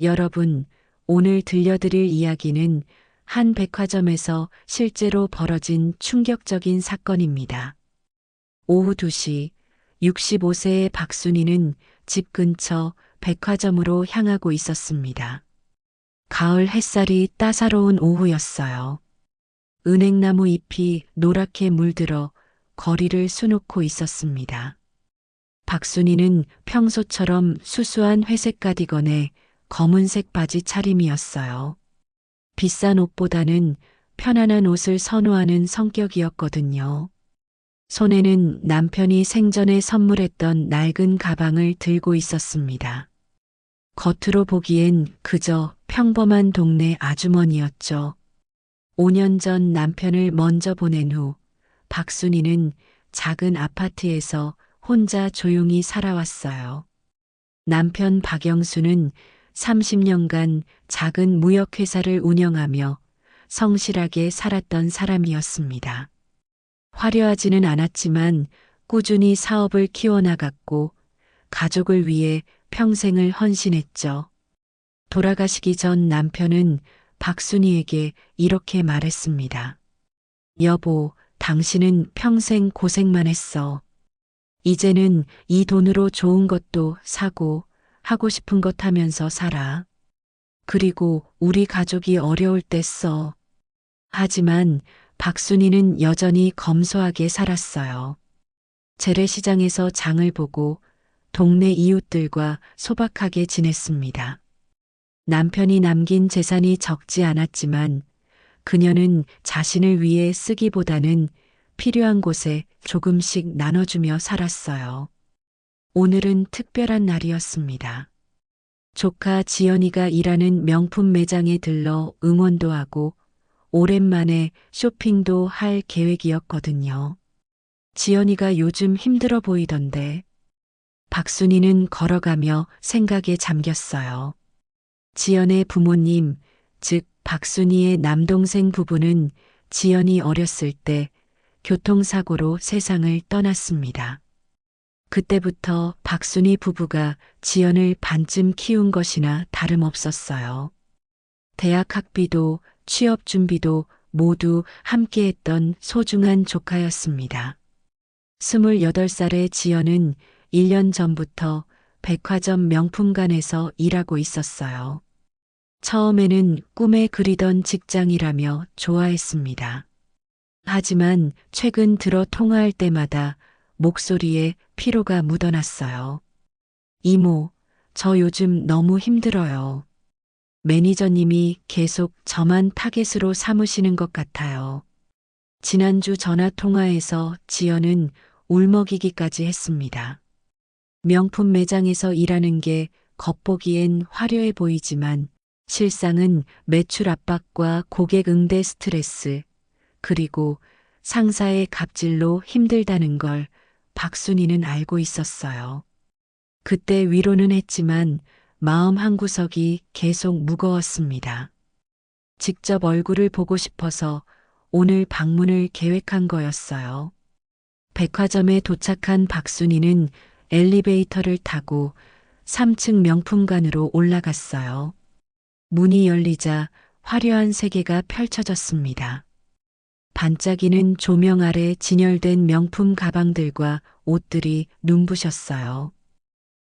여러분, 오늘 들려드릴 이야기는 한 백화점에서 실제로 벌어진 충격적인 사건입니다. 오후 2시, 65세의 박순희는 집 근처 백화점으로 향하고 있었습니다. 가을 햇살이 따사로운 오후였어요. 은행나무 잎이 노랗게 물들어 거리를 수놓고 있었습니다. 박순희는 평소처럼 수수한 회색 가디건에 검은색 바지 차림이었어요. 비싼 옷보다는 편안한 옷을 선호하는 성격이었거든요. 손에는 남편이 생전에 선물했던 낡은 가방을 들고 있었습니다. 겉으로 보기엔 그저 평범한 동네 아주머니였죠. 5년 전 남편을 먼저 보낸 후 박순희는 작은 아파트에서 혼자 조용히 살아왔어요. 남편 박영수는 30년간 작은 무역회사를 운영하며 성실하게 살았던 사람이었습니다. 화려하지는 않았지만 꾸준히 사업을 키워나갔고 가족을 위해 평생을 헌신했죠. 돌아가시기 전 남편은 박순희에게 이렇게 말했습니다. 여보, 당신은 평생 고생만 했어. 이제는 이 돈으로 좋은 것도 사고 하고 싶은 것 하면서 살아. 그리고 우리 가족이 어려울 때 써. 하지만 박순희는 여전히 검소하게 살았어요. 재래시장에서 장을 보고 동네 이웃들과 소박하게 지냈습니다. 남편이 남긴 재산이 적지 않았지만 그녀는 자신을 위해 쓰기보다는 필요한 곳에 조금씩 나눠주며 살았어요. 오늘은 특별한 날이었습니다. 조카 지연이가 일하는 명품 매장에 들러 응원도 하고 오랜만에 쇼핑도 할 계획이었거든요. 지연이가 요즘 힘들어 보이던데 박순희는 걸어가며 생각에 잠겼어요. 지연의 부모님, 즉 박순희의 남동생 부부는 지연이 어렸을 때 교통사고로 세상을 떠났습니다. 그때부터 박순희 부부가 지연을 반쯤 키운 것이나 다름없었어요. 대학 학비도 취업 준비도 모두 함께했던 소중한 조카였습니다. 28살의 지연은 1년 전부터 백화점 명품관에서 일하고 있었어요. 처음에는 꿈에 그리던 직장이라며 좋아했습니다. 하지만 최근 들어 통화할 때마다 목소리에 피로가 묻어났어요. 이모, 저 요즘 너무 힘들어요. 매니저님이 계속 저만 타겟으로 삼으시는 것 같아요. 지난주 전화 통화에서 지연은 울먹이기까지 했습니다. 명품 매장에서 일하는 게 겉보기엔 화려해 보이지만 실상은 매출 압박과 고객 응대 스트레스, 그리고 상사의 갑질로 힘들다는 걸 박순희는 알고 있었어요. 그때 위로는 했지만 마음 한구석이 계속 무거웠습니다. 직접 얼굴을 보고 싶어서 오늘 방문을 계획한 거였어요. 백화점에 도착한 박순희는 엘리베이터를 타고 3층 명품관으로 올라갔어요. 문이 열리자 화려한 세계가 펼쳐졌습니다. 반짝이는 조명 아래 진열된 명품 가방들과 옷들이 눈부셨어요.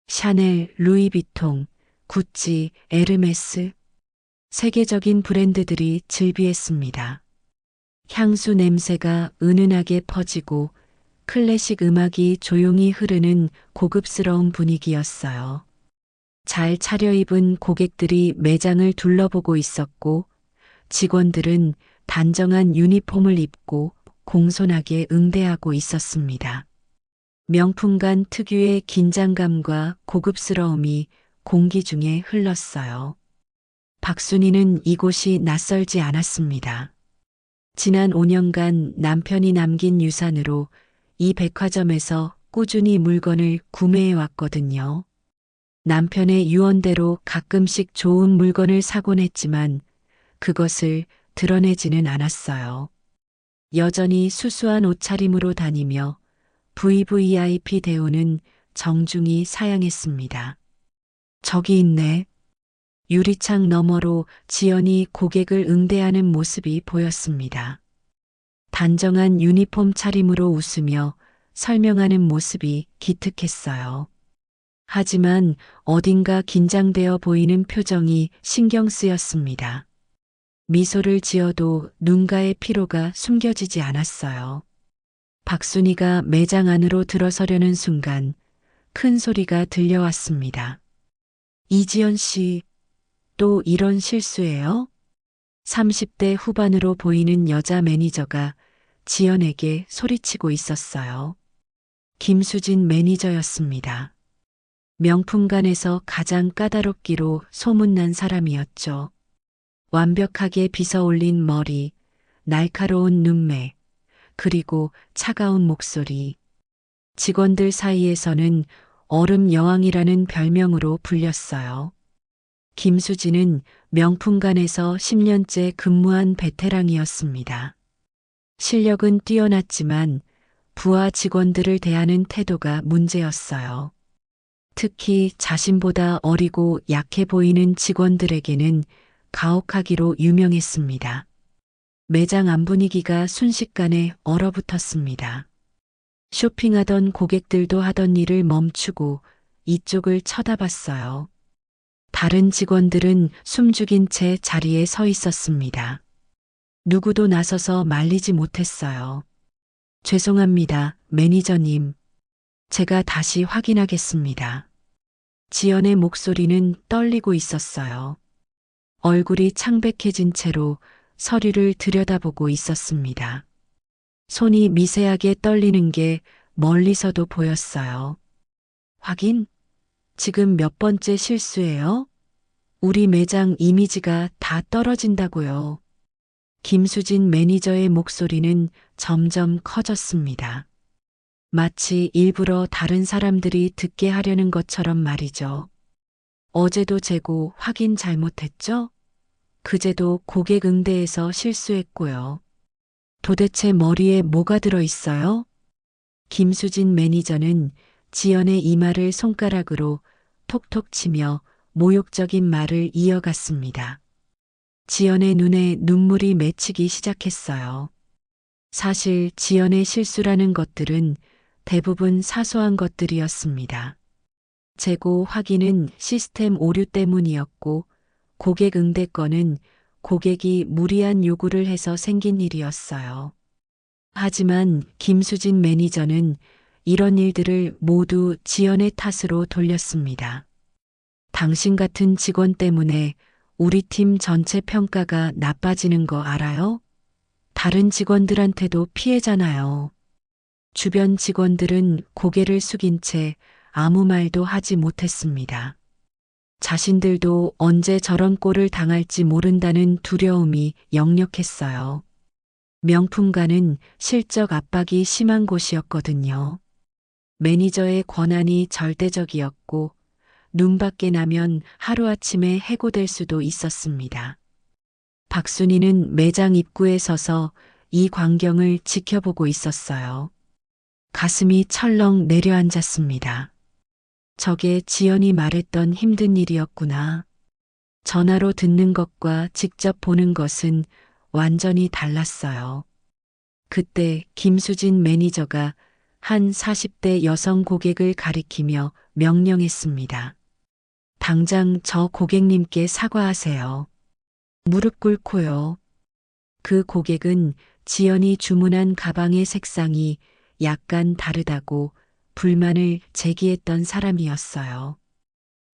샤넬, 루이비통, 구찌, 에르메스, 세계적인 브랜드들이 즐비했습니다. 향수 냄새가 은은하게 퍼지고 클래식 음악이 조용히 흐르는 고급스러운 분위기였어요. 잘 차려입은 고객들이 매장을 둘러보고 있었고 직원들은 단정한 유니폼을 입고 공손하게 응대하고 있었습니다. 명품관 특유의 긴장감과 고급스러움이 공기 중에 흘렀어요. 박순희는 이곳이 낯설지 않았습니다. 지난 5년간 남편이 남긴 유산으로 이 백화점에서 꾸준히 물건을 구매해 왔거든요. 남편의 유언대로 가끔씩 좋은 물건을 사곤 했지만 그것을 드러내지는 않았어요. 여전히 수수한 옷차림으로 다니며 VVIP 대우는 정중히 사양했습니다. 저기 있네. 유리창 너머로 지연이 고객을 응대하는 모습이 보였습니다. 단정한 유니폼 차림으로 웃으며 설명하는 모습이 기특했어요. 하지만 어딘가 긴장되어 보이는 표정이 신경 쓰였습니다. 미소를 지어도 눈가의 피로가 숨겨지지 않았어요. 박순희가 매장 안으로 들어서려는 순간 큰 소리가 들려왔습니다. 이지연 씨, 또 이런 실수예요? 30대 후반으로 보이는 여자 매니저가 지연에게 소리치고 있었어요. 김수진 매니저였습니다. 명품관에서 가장 까다롭기로 소문난 사람이었죠. 완벽하게 빗어 올린 머리, 날카로운 눈매, 그리고 차가운 목소리. 직원들 사이에서는 얼음 여왕이라는 별명으로 불렸어요. 김수진은 명품관에서 10년째 근무한 베테랑이었습니다. 실력은 뛰어났지만 부하 직원들을 대하는 태도가 문제였어요. 특히 자신보다 어리고 약해 보이는 직원들에게는 가혹하기로 유명했습니다. 매장 안 분위기가 순식간에 얼어붙었습니다. 쇼핑하던 고객들도 하던 일을 멈추고 이쪽을 쳐다봤어요. 다른 직원들은 숨죽인 채 자리에 서 있었습니다. 누구도 나서서 말리지 못했어요. 죄송합니다, 매니저님. 제가 다시 확인하겠습니다. 지연의 목소리는 떨리고 있었어요. 얼굴이 창백해진 채로 서류를 들여다보고 있었습니다. 손이 미세하게 떨리는 게 멀리서도 보였어요. 확인? 지금 몇 번째 실수예요? 우리 매장 이미지가 다 떨어진다고요. 김수진 매니저의 목소리는 점점 커졌습니다. 마치 일부러 다른 사람들이 듣게 하려는 것처럼 말이죠. 어제도 재고 확인 잘못했죠? 그제도 고객 응대에서 실수했고요. 도대체 머리에 뭐가 들어 있어요? 김수진 매니저는 지연의 이마를 손가락으로 톡톡 치며 모욕적인 말을 이어갔습니다. 지연의 눈에 눈물이 맺히기 시작했어요. 사실 지연의 실수라는 것들은 대부분 사소한 것들이었습니다. 재고 확인은 시스템 오류 때문이었고 고객 응대 건은 고객이 무리한 요구를 해서 생긴 일이었어요. 하지만 김수진 매니저는 이런 일들을 모두 지연의 탓으로 돌렸습니다. 당신 같은 직원 때문에 우리 팀 전체 평가가 나빠지는 거 알아요? 다른 직원들한테도 피해잖아요. 주변 직원들은 고개를 숙인 채 아무 말도 하지 못했습니다. 자신들도 언제 저런 꼴을 당할지 모른다는 두려움이 역력했어요. 명품관은 실적 압박이 심한 곳이었거든요. 매니저의 권한이 절대적이었고 눈밖에 나면 하루아침에 해고될 수도 있었습니다. 박순희는 매장 입구에 서서 이 광경을 지켜보고 있었어요. 가슴이 철렁 내려앉았습니다. 저게 지연이 말했던 힘든 일이었구나. 전화로 듣는 것과 직접 보는 것은 완전히 달랐어요. 그때 김수진 매니저가 한 40대 여성 고객을 가리키며 명령했습니다. 당장 저 고객님께 사과하세요. 무릎 꿇고요. 그 고객은 지연이 주문한 가방의 색상이 약간 다르다고 불만을 제기했던 사람이었어요.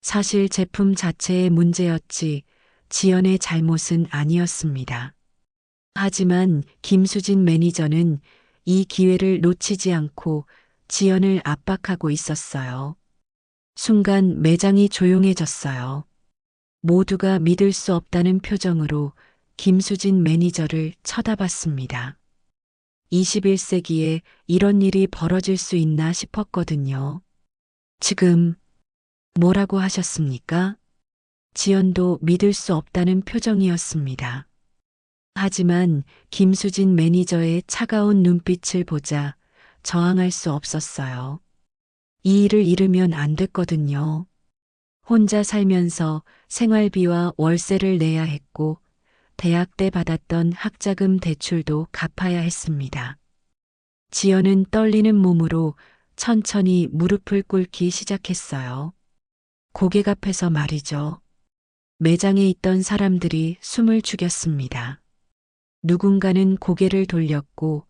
사실 제품 자체의 문제였지 지연의 잘못은 아니었습니다. 하지만 김수진 매니저는 이 기회를 놓치지 않고 지연을 압박하고 있었어요. 순간 매장이 조용해졌어요. 모두가 믿을 수 없다는 표정으로 김수진 매니저를 쳐다봤습니다. 21세기에 이런 일이 벌어질 수 있나 싶었거든요. 지금 뭐라고 하셨습니까? 지연도 믿을 수 없다는 표정이었습니다. 하지만 김수진 매니저의 차가운 눈빛을 보자 저항할 수 없었어요. 이 일을 잃으면 안 됐거든요. 혼자 살면서 생활비와 월세를 내야 했고 대학 때 받았던 학자금 대출도 갚아야 했습니다. 지연은 떨리는 몸으로 천천히 무릎을 꿇기 시작했어요. 고객 앞에서 말이죠. 매장에 있던 사람들이 숨을 죽였습니다. 누군가는 고개를 돌렸고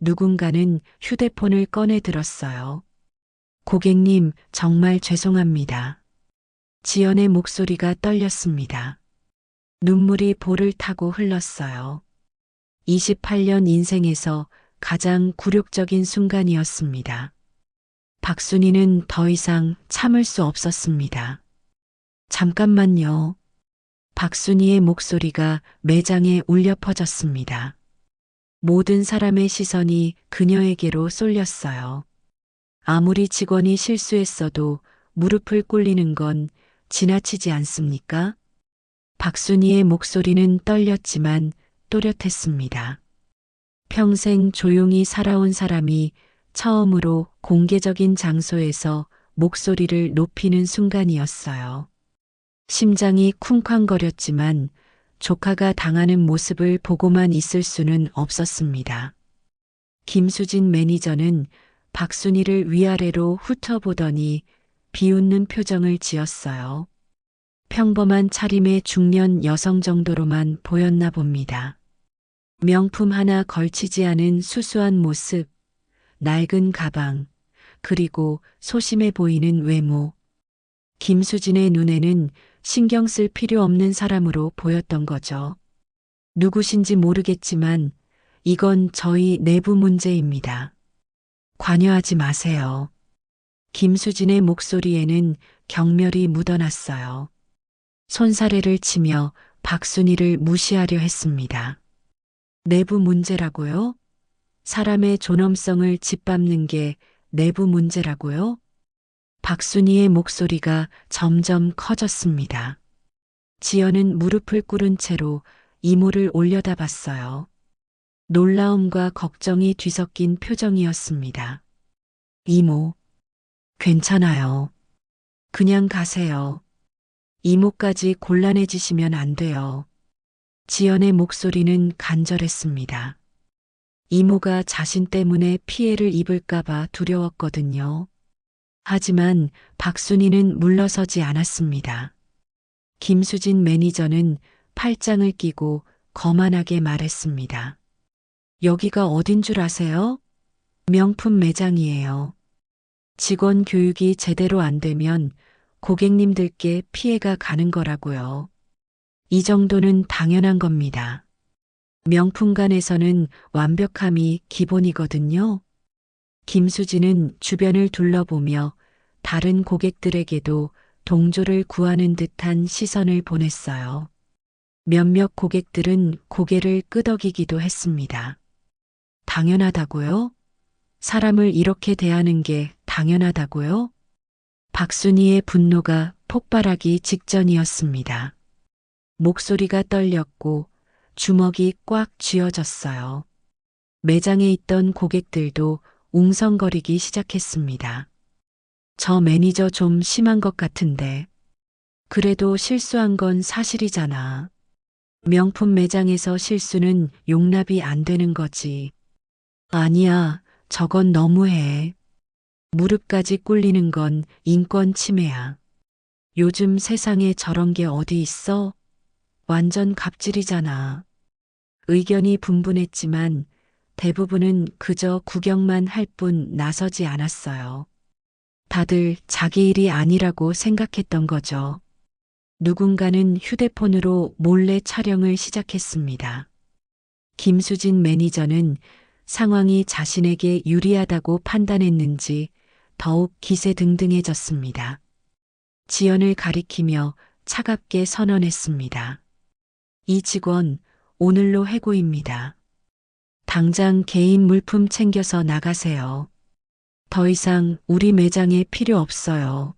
누군가는 휴대폰을 꺼내 들었어요. 고객님, 정말 죄송합니다. 지연의 목소리가 떨렸습니다. 눈물이 볼을 타고 흘렀어요. 28년 인생에서 가장 굴욕적인 순간이었습니다. 박순희는 더 이상 참을 수 없었습니다. 잠깐만요. 박순희의 목소리가 매장에 울려 퍼졌습니다. 모든 사람의 시선이 그녀에게로 쏠렸어요. 아무리 직원이 실수했어도 무릎을 꿇리는 건 지나치지 않습니까? 박순희의 목소리는 떨렸지만 또렷했습니다. 평생 조용히 살아온 사람이 처음으로 공개적인 장소에서 목소리를 높이는 순간이었어요. 심장이 쿵쾅거렸지만 조카가 당하는 모습을 보고만 있을 수는 없었습니다. 김수진 매니저는 박순희를 위아래로 훑어보더니 비웃는 표정을 지었어요. 평범한 차림의 중년 여성 정도로만 보였나 봅니다. 명품 하나 걸치지 않은 수수한 모습, 낡은 가방, 그리고 소심해 보이는 외모. 김수진의 눈에는 신경 쓸 필요 없는 사람으로 보였던 거죠. 누구신지 모르겠지만 이건 저희 내부 문제입니다. 관여하지 마세요. 김수진의 목소리에는 경멸이 묻어났어요. 손사래를 치며 박순희를 무시하려 했습니다. 내부 문제라고요? 사람의 존엄성을 짓밟는 게 내부 문제라고요? 박순희의 목소리가 점점 커졌습니다. 지연은 무릎을 꿇은 채로 이모를 올려다봤어요. 놀라움과 걱정이 뒤섞인 표정이었습니다. 이모, 괜찮아요. 그냥 가세요. 이모까지 곤란해지시면 안 돼요. 지연의 목소리는 간절했습니다. 이모가 자신 때문에 피해를 입을까봐 두려웠거든요. 하지만 박순희는 물러서지 않았습니다. 김수진 매니저는 팔짱을 끼고 거만하게 말했습니다. 여기가 어딘 줄 아세요? 명품 매장이에요. 직원 교육이 제대로 안 되면 고객님들께 피해가 가는 거라고요. 이 정도는 당연한 겁니다. 명품관에서는 완벽함이 기본이거든요. 김수진은 주변을 둘러보며 다른 고객들에게도 동조를 구하는 듯한 시선을 보냈어요. 몇몇 고객들은 고개를 끄덕이기도 했습니다. 당연하다고요? 사람을 이렇게 대하는 게 당연하다고요? 박순희의 분노가 폭발하기 직전이었습니다. 목소리가 떨렸고 주먹이 꽉 쥐어졌어요. 매장에 있던 고객들도 웅성거리기 시작했습니다. 저 매니저 좀 심한 것 같은데. 그래도 실수한 건 사실이잖아. 명품 매장에서 실수는 용납이 안 되는 거지. 아니야, 저건 너무해. 무릎까지 꿇리는 건 인권 침해야. 요즘 세상에 저런 게 어디 있어? 완전 갑질이잖아. 의견이 분분했지만 대부분은 그저 구경만 할 뿐 나서지 않았어요. 다들 자기 일이 아니라고 생각했던 거죠. 누군가는 휴대폰으로 몰래 촬영을 시작했습니다. 김수진 매니저는 상황이 자신에게 유리하다고 판단했는지 더욱 기세등등해졌습니다. 지연을 가리키며 차갑게 선언했습니다. 이 직원 오늘로 해고입니다. 당장 개인 물품 챙겨서 나가세요. 더 이상 우리 매장에 필요 없어요.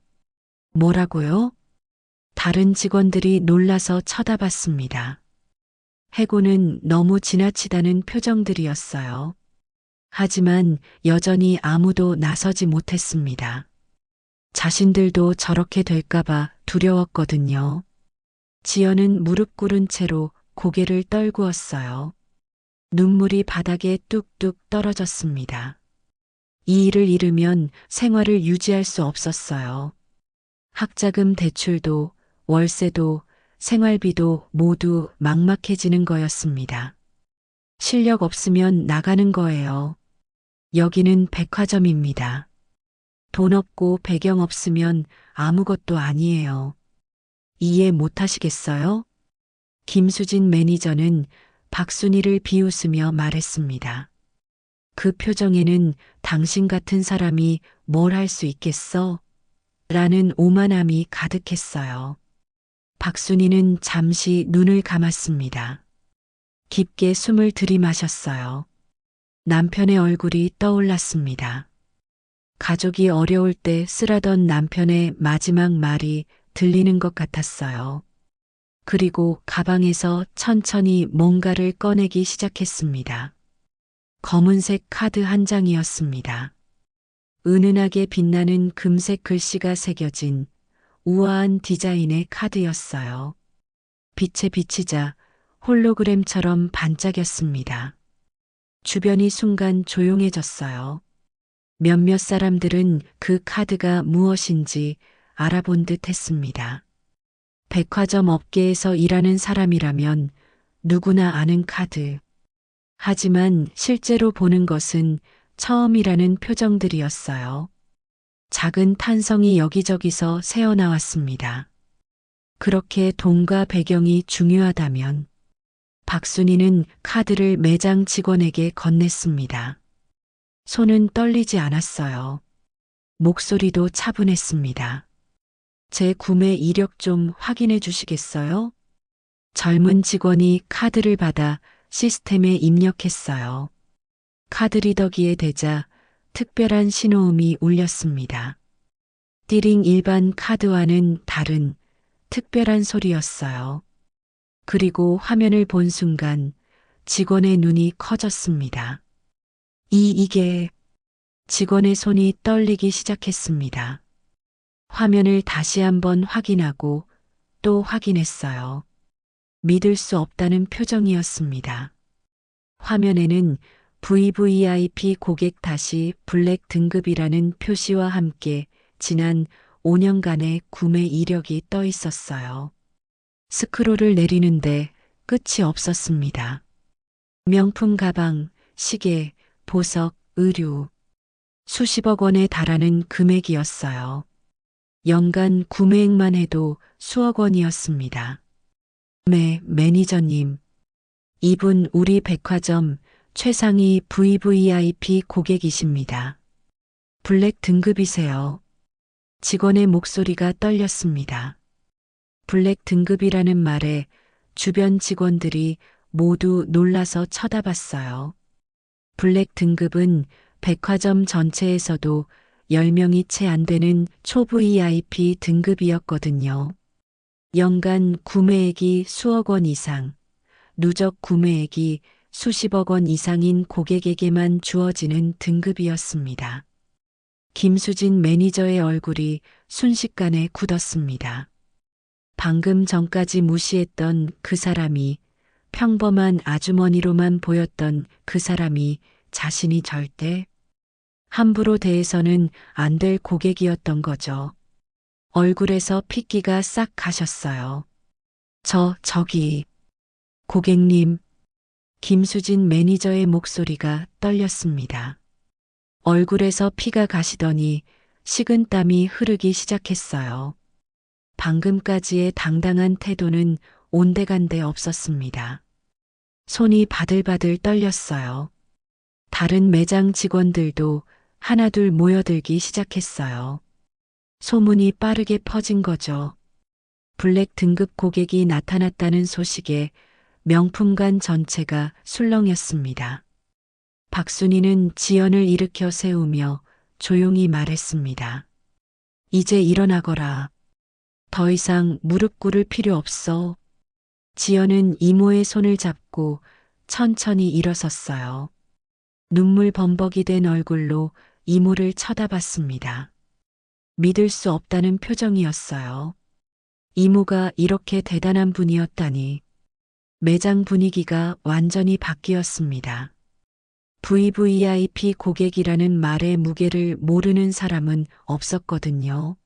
뭐라고요? 다른 직원들이 놀라서 쳐다봤습니다. 해고는 너무 지나치다는 표정들이었어요. 하지만 여전히 아무도 나서지 못했습니다. 자신들도 저렇게 될까봐 두려웠거든요. 지연은 무릎 꿇은 채로 고개를 떨구었어요. 눈물이 바닥에 뚝뚝 떨어졌습니다. 이 일을 잃으면 생활을 유지할 수 없었어요. 학자금 대출도, 월세도, 생활비도 모두 막막해지는 거였습니다. 실력 없으면 나가는 거예요. 여기는 백화점입니다. 돈 없고 배경 없으면 아무것도 아니에요. 이해 못 하시겠어요? 김수진 매니저는 박순희를 비웃으며 말했습니다. 그 표정에는 당신 같은 사람이 뭘 할 수 있겠어? 라는 오만함이 가득했어요. 박순희는 잠시 눈을 감았습니다. 깊게 숨을 들이마셨어요. 남편의 얼굴이 떠올랐습니다. 가족이 어려울 때 쓰라던 남편의 마지막 말이 들리는 것 같았어요. 그리고 가방에서 천천히 뭔가를 꺼내기 시작했습니다. 검은색 카드 한 장이었습니다. 은은하게 빛나는 금색 글씨가 새겨진 우아한 디자인의 카드였어요. 빛에 비치자 홀로그램처럼 반짝였습니다. 주변이 순간 조용해졌어요. 몇몇 사람들은 그 카드가 무엇인지 알아본 듯 했습니다. 백화점 업계에서 일하는 사람이라면 누구나 아는 카드. 하지만 실제로 보는 것은 처음이라는 표정들이었어요. 작은 탄성이 여기저기서 새어나왔습니다. 그렇게 돈과 배경이 중요하다면 박순희는 카드를 매장 직원에게 건넸습니다. 손은 떨리지 않았어요. 목소리도 차분했습니다. 제 구매 이력 좀 확인해 주시겠어요? 젊은 직원이 카드를 받아 시스템에 입력했어요. 카드 리더기에 대자 특별한 신호음이 울렸습니다. 띠링 일반 카드와는 다른 특별한 소리였어요. 그리고 화면을 본 순간 직원의 눈이 커졌습니다. 이게 직원의 손이 떨리기 시작했습니다. 화면을 다시 한번 확인하고 또 확인했어요. 믿을 수 없다는 표정이었습니다. 화면에는 VVIP 고객 다시 블랙 등급이라는 표시와 함께 지난 5년간의 구매 이력이 떠 있었어요. 스크롤을 내리는데 끝이 없었습니다. 명품 가방, 시계, 보석, 의류. 수십억 원에 달하는 금액이었어요. 연간 구매액만 해도 수억 원이었습니다. 매니저님. 이분 우리 백화점 최상위 VVIP 고객이십니다. 블랙 등급이세요. 직원의 목소리가 떨렸습니다. 블랙 등급이라는 말에 주변 직원들이 모두 놀라서 쳐다봤어요. 블랙 등급은 백화점 전체에서도 10명이 채 안 되는 초 VIP 등급이었거든요. 연간 구매액이 수억 원 이상, 누적 구매액이 수십억 원 이상인 고객에게만 주어지는 등급이었습니다. 김수진 매니저의 얼굴이 순식간에 굳었습니다. 방금 전까지 무시했던 그 사람이, 평범한 아주머니로만 보였던 그 사람이 자신이 절대 함부로 대해서는 안 될 고객이었던 거죠. 얼굴에서 핏기가 싹 가셨어요. 저기, 고객님. 김수진 매니저의 목소리가 떨렸습니다. 얼굴에서 피가 가시더니 식은땀이 흐르기 시작했어요. 방금까지의 당당한 태도는 온데간데 없었습니다. 손이 바들바들 떨렸어요. 다른 매장 직원들도 하나둘 모여들기 시작했어요. 소문이 빠르게 퍼진 거죠. 블랙 등급 고객이 나타났다는 소식에 명품관 전체가 술렁였습니다. 박순희는 지연을 일으켜 세우며 조용히 말했습니다. 이제 일어나거라. 더 이상 무릎 꿇을 필요 없어. 지연은 이모의 손을 잡고 천천히 일어섰어요. 눈물 범벅이 된 얼굴로 이모를 쳐다봤습니다. 믿을 수 없다는 표정이었어요. 이모가 이렇게 대단한 분이었다니. 매장 분위기가 완전히 바뀌었습니다. VVIP 고객이라는 말의 무게를 모르는 사람은 없었거든요.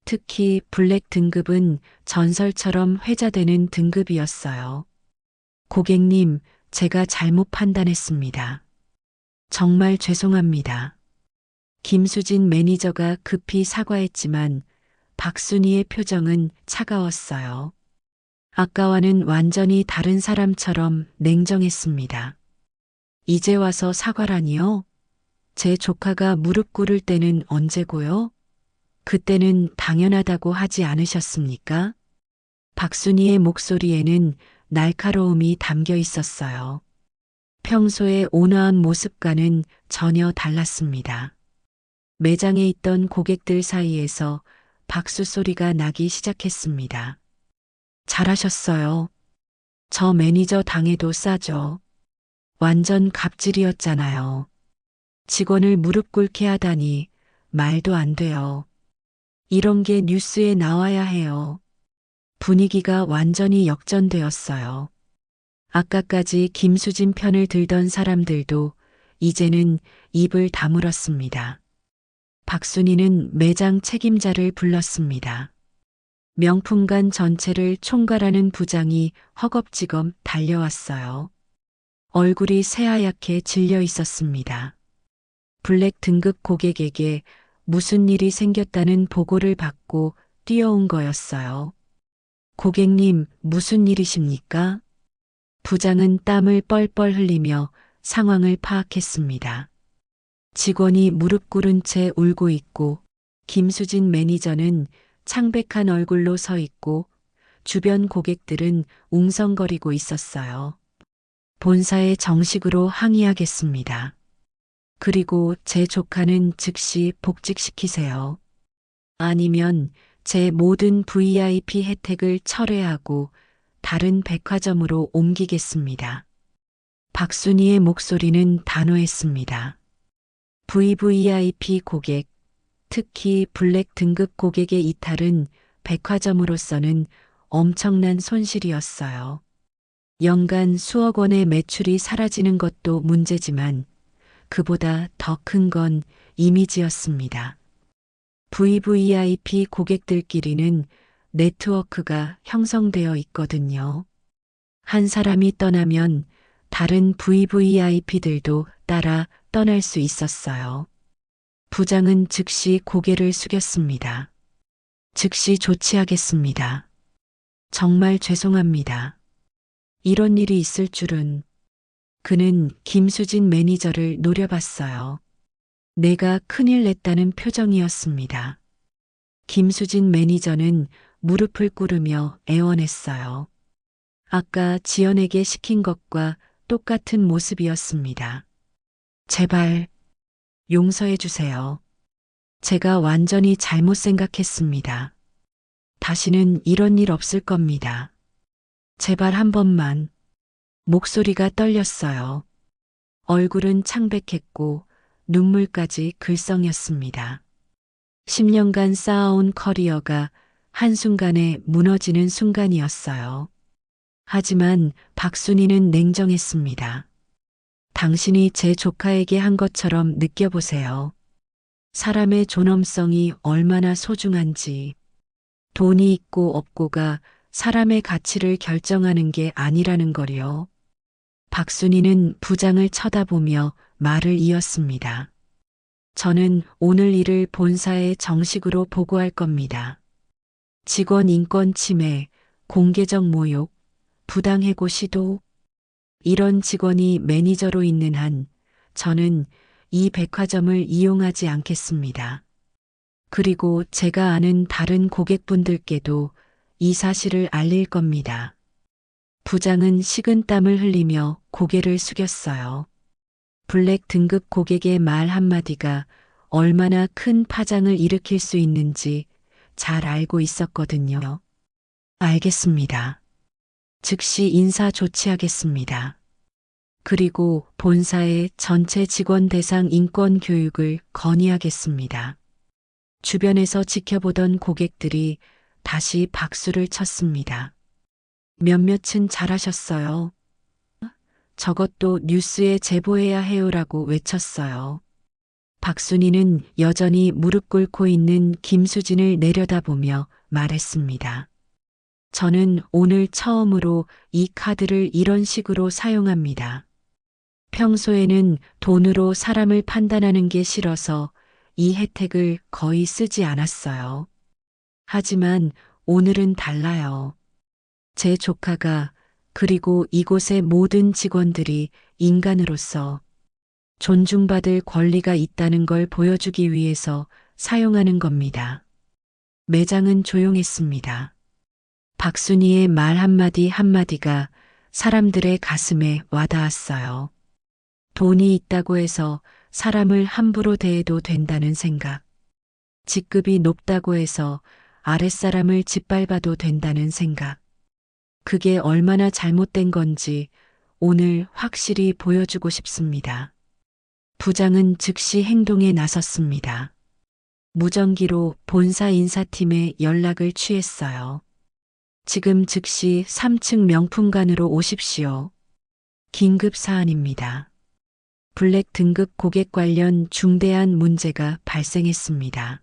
특히 블랙 등급은 전설처럼 회자되는 등급이었어요. 고객님, 제가 잘못 판단했습니다. 정말 죄송합니다. 김수진 매니저가 급히 사과했지만 박순희의 표정은 차가웠어요. 아까와는 완전히 다른 사람처럼 냉정했습니다. 이제 와서 사과라니요? 제 조카가 무릎 꿇을 때는 언제고요? 그때는 당연하다고 하지 않으셨습니까? 박순희의 목소리에는 날카로움이 담겨 있었어요. 평소의 온화한 모습과는 전혀 달랐습니다. 매장에 있던 고객들 사이에서 박수 소리가 나기 시작했습니다. 잘하셨어요. 저 매니저 당해도 싸죠. 완전 갑질이었잖아요. 직원을 무릎 꿇게 하다니 말도 안 돼요. 이런 게 뉴스에 나와야 해요. 분위기가 완전히 역전되었어요. 아까까지 김수진 편을 들던 사람들도 이제는 입을 다물었습니다. 박순희는 매장 책임자를 불렀습니다. 명품관 전체를 총괄하는 부장이 허겁지겁 달려왔어요. 얼굴이 새하얗게 질려 있었습니다. 블랙 등급 고객에게 무슨 일이 생겼다는 보고를 받고 뛰어온 거였어요. 고객님, 무슨 일이십니까? 부장은 땀을 뻘뻘 흘리며 상황을 파악했습니다. 직원이 무릎 꿇은 채 울고 있고 김수진 매니저는 창백한 얼굴로 서 있고 주변 고객들은 웅성거리고 있었어요. 본사에 정식으로 항의하겠습니다. 그리고 제 조카는 즉시 복직시키세요. 아니면 제 모든 VIP 혜택을 철회하고 다른 백화점으로 옮기겠습니다. 박순희의 목소리는 단호했습니다. VVIP 고객, 특히 블랙 등급 고객의 이탈은 백화점으로서는 엄청난 손실이었어요. 연간 수억 원의 매출이 사라지는 것도 문제지만 그보다 더 큰 건 이미지였습니다. VVIP 고객들끼리는 네트워크가 형성되어 있거든요. 한 사람이 떠나면 다른 VVIP들도 따라 떠날 수 있었어요. 부장은 즉시 고개를 숙였습니다. 즉시 조치하겠습니다. 정말 죄송합니다. 이런 일이 있을 줄은. 그는 김수진 매니저를 노려봤어요. 내가 큰일 냈다는 표정이었습니다. 김수진 매니저는 무릎을 꿇으며 애원했어요. 아까 지연에게 시킨 것과 똑같은 모습이었습니다. 제발 용서해 주세요. 제가 완전히 잘못 생각했습니다. 다시는 이런 일 없을 겁니다. 제발 한 번만. 목소리가 떨렸어요. 얼굴은 창백했고 눈물까지 글썽였습니다. 10년간 쌓아온 커리어가 한순간에 무너지는 순간이었어요. 하지만 박순희는 냉정했습니다. 당신이 제 조카에게 한 것처럼 느껴보세요. 사람의 존엄성이 얼마나 소중한지. 돈이 있고 없고가 사람의 가치를 결정하는 게 아니라는 거요. 박순희는 부장을 쳐다보며 말을 이었습니다. 저는 오늘 일을 본사에 정식으로 보고할 겁니다. 직원 인권 침해, 공개적 모욕, 부당해고 시도. 이런 직원이 매니저로 있는 한 저는 이 백화점을 이용하지 않겠습니다. 그리고 제가 아는 다른 고객분들께도 이 사실을 알릴 겁니다. 부장은 식은땀을 흘리며 고개를 숙였어요. 블랙 등급 고객의 말 한마디가 얼마나 큰 파장을 일으킬 수 있는지 잘 알고 있었거든요. 알겠습니다. 즉시 인사 조치하겠습니다. 그리고 본사의 전체 직원 대상 인권 교육을 건의하겠습니다. 주변에서 지켜보던 고객들이 다시 박수를 쳤습니다. 몇몇은 잘하셨어요. 저것도 뉴스에 제보해야 해요라고 외쳤어요. 박순희는 여전히 무릎 꿇고 있는 김수진을 내려다보며 말했습니다. 저는 오늘 처음으로 이 카드를 이런 식으로 사용합니다. 평소에는 돈으로 사람을 판단하는 게 싫어서 이 혜택을 거의 쓰지 않았어요. 하지만 오늘은 달라요. 제 조카가 그리고 이곳의 모든 직원들이 인간으로서 존중받을 권리가 있다는 걸 보여주기 위해서 사용하는 겁니다. 매장은 조용했습니다. 박순희의 말 한마디 한마디가 사람들의 가슴에 와닿았어요. 돈이 있다고 해서 사람을 함부로 대해도 된다는 생각. 직급이 높다고 해서 아랫사람을 짓밟아도 된다는 생각. 그게 얼마나 잘못된 건지 오늘 확실히 보여주고 싶습니다. 부장은 즉시 행동에 나섰습니다. 무전기로 본사 인사팀에 연락을 취했어요. 지금 즉시 3층 명품관으로 오십시오. 긴급 사안입니다. 블랙 등급 고객 관련 중대한 문제가 발생했습니다.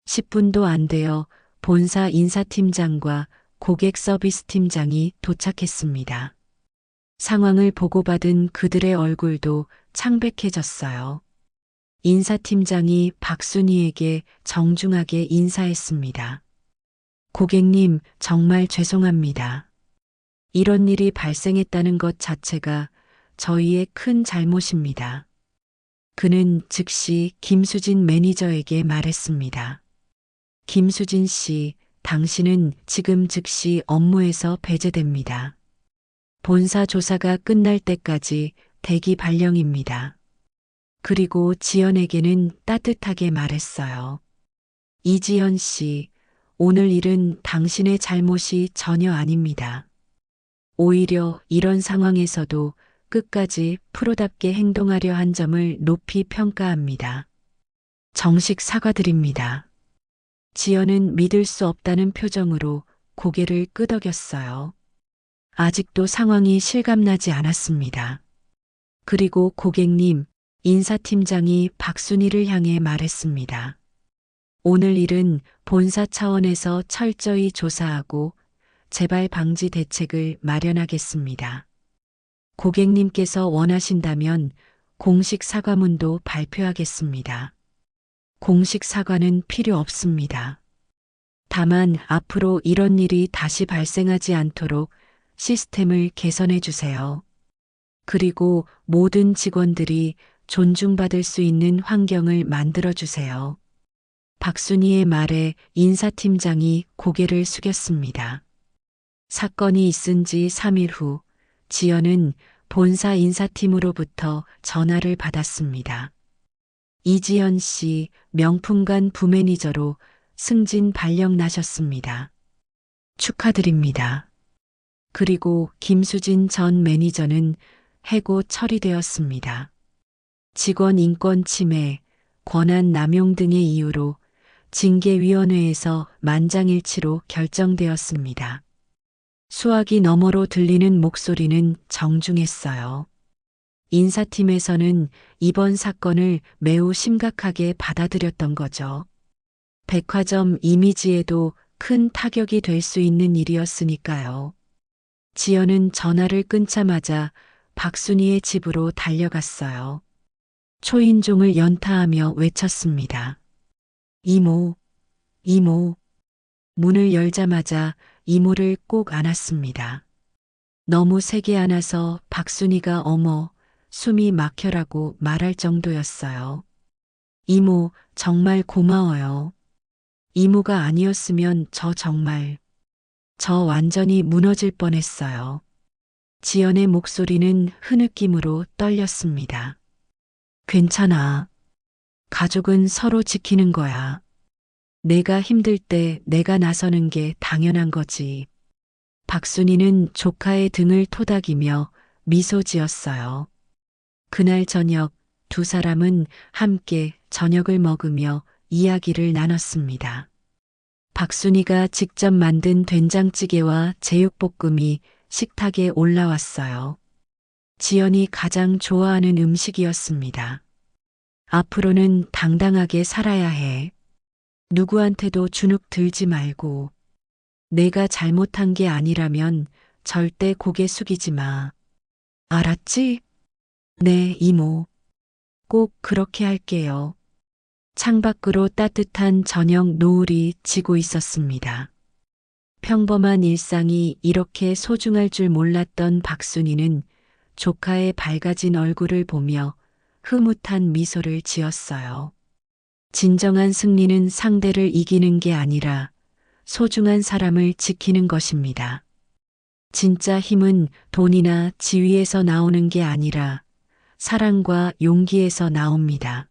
10분도 안 되어 본사 인사팀장과 고객 서비스 팀장이 도착했습니다. 상황을 보고받은 그들의 얼굴도 창백해졌어요. 인사팀장이 박순희에게 정중하게 인사했습니다. 고객님, 정말 죄송합니다. 이런 일이 발생했다는 것 자체가 저희의 큰 잘못입니다. 그는 즉시 김수진 매니저에게 말했습니다. 김수진 씨, 당신은 지금 즉시 업무에서 배제됩니다. 본사 조사가 끝날 때까지 대기 발령입니다. 그리고 지연에게는 따뜻하게 말했어요. 이지연 씨, 오늘 일은 당신의 잘못이 전혀 아닙니다. 오히려 이런 상황에서도 끝까지 프로답게 행동하려 한 점을 높이 평가합니다. 정식 사과드립니다. 지연은 믿을 수 없다는 표정으로 고개를 끄덕였어요. 아직도 상황이 실감나지 않았습니다. 그리고 고객님, 인사팀장이 박순희를 향해 말했습니다. 오늘 일은 본사 차원에서 철저히 조사하고 재발 방지 대책을 마련하겠습니다. 고객님께서 원하신다면 공식 사과문도 발표하겠습니다. 공식 사과는 필요 없습니다. 다만 앞으로 이런 일이 다시 발생하지 않도록 시스템을 개선해 주세요. 그리고 모든 직원들이 존중받을 수 있는 환경을 만들어 주세요. 박순희의 말에 인사팀장이 고개를 숙였습니다. 사건이 있은 지 3일 후 지연은 본사 인사팀으로부터 전화를 받았습니다. 이지연 씨 명품관 부매니저로 승진 발령 나셨습니다. 축하드립니다. 그리고 김수진 전 매니저는 해고 처리되었습니다. 직원 인권 침해, 권한 남용 등의 이유로 징계위원회에서 만장일치로 결정되었습니다. 수화기 너머로 들리는 목소리는 정중했어요. 인사팀에서는 이번 사건을 매우 심각하게 받아들였던 거죠. 백화점 이미지에도 큰 타격이 될 수 있는 일이었으니까요. 지연은 전화를 끊자마자 박순희의 집으로 달려갔어요. 초인종을 연타하며 외쳤습니다. 이모, 이모. 문을 열자마자 이모를 꼭 안았습니다. 너무 세게 안아서 박순희가 어머, 숨이 막혀라고 말할 정도였어요. 이모, 정말 고마워요. 이모가 아니었으면 저 완전히 무너질 뻔했어요. 지연의 목소리는 흐느낌으로 떨렸습니다. 괜찮아. 가족은 서로 지키는 거야. 내가 힘들 때 내가 나서는 게 당연한 거지. 박순희는 조카의 등을 토닥이며 미소 지었어요. 그날 저녁 두 사람은 함께 저녁을 먹으며 이야기를 나눴습니다. 박순이가 직접 만든 된장찌개와 제육볶음이 식탁에 올라왔어요. 지연이 가장 좋아하는 음식이었습니다. 앞으로는 당당하게 살아야 해. 누구한테도 주눅 들지 말고. 내가 잘못한 게 아니라면 절대 고개 숙이지 마. 알았지? 네, 이모. 꼭 그렇게 할게요. 창밖으로 따뜻한 저녁 노을이 지고 있었습니다. 평범한 일상이 이렇게 소중할 줄 몰랐던 박순이는 조카의 밝아진 얼굴을 보며 흐뭇한 미소를 지었어요. 진정한 승리는 상대를 이기는 게 아니라 소중한 사람을 지키는 것입니다. 진짜 힘은 돈이나 지위에서 나오는 게 아니라 사랑과 용기에서 나옵니다.